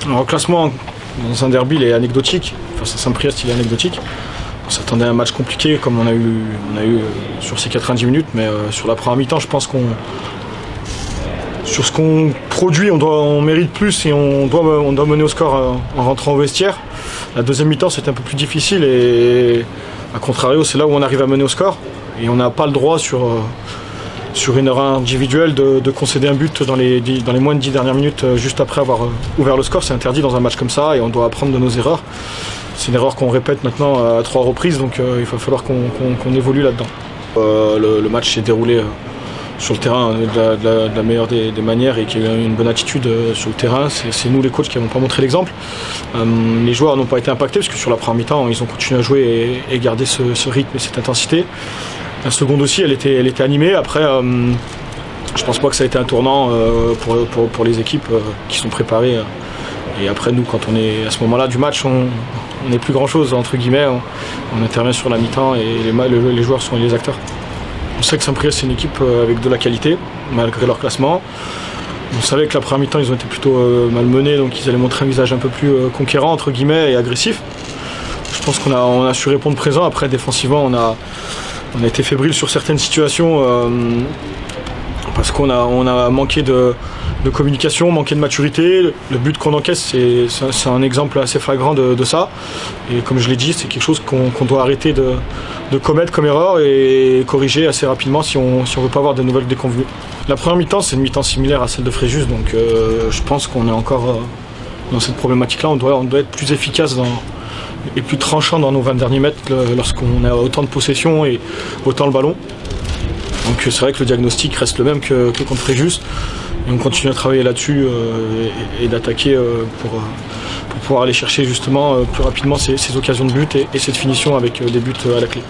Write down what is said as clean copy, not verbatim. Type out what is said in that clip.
Alors, le classement dans un derby il est anecdotique, face à Saint-Priest il est anecdotique. On s'attendait à un match compliqué comme on a eu sur ces 90 minutes, mais sur la première mi-temps je pense sur ce qu'on produit on mérite plus et on doit mener au score en rentrant au vestiaire. La deuxième mi-temps c'était un peu plus difficile et à contrario c'est là où on arrive à mener au score et on n'a pas le droit sur une erreur individuelle de concéder un but dans les moins de 10 dernières minutes juste après avoir ouvert le score. C'est interdit dans un match comme ça et on doit apprendre de nos erreurs. C'est une erreur qu'on répète maintenant à 3 reprises, donc il va falloir qu'on évolue là-dedans. Le match s'est déroulé sur le terrain de la meilleure des manières et qu'il y a eu une bonne attitude sur le terrain. C'est nous les coachs qui n'avons pas montré l'exemple. Les joueurs n'ont pas été impactés parce que sur la première mi-temps ils ont continué à jouer et garder ce rythme et cette intensité. La seconde aussi elle était animée. Après je pense pas que ça a été un tournant pour les équipes qui sont préparées. Et après nous quand on est à ce moment-là du match on n'est plus grand chose entre guillemets. On intervient sur la mi-temps et les joueurs sont les acteurs. On sait que Saint-Priest c'est une équipe avec de la qualité malgré leur classement. On savait que la première mi-temps ils ont été plutôt malmenés, donc ils allaient montrer un visage un peu plus conquérant entre guillemets et agressif. Je pense qu'on a su répondre présent. Après défensivement on a été fébrile sur certaines situations parce qu'on a manqué de communication, manqué de maturité. Le but qu'on encaisse c'est un exemple assez flagrant de ça. Et comme je l'ai dit, c'est quelque chose qu'on doit arrêter de commettre comme erreur et corriger assez rapidement si on veut pas avoir de nouvelles déconvenues. La première mi-temps c'est une mi-temps similaire à celle de Fréjus, donc je pense qu'on est encore dans cette problématique-là. On doit être plus efficace et plus tranchant dans nos 20 derniers mètres lorsqu'on a autant de possession et autant le ballon. Donc c'est vrai que le diagnostic reste le même que contre Fréjus. Et on continue à travailler là-dessus et d'attaquer pour pouvoir aller chercher justement plus rapidement ces occasions de but et cette finition avec des buts à la clé.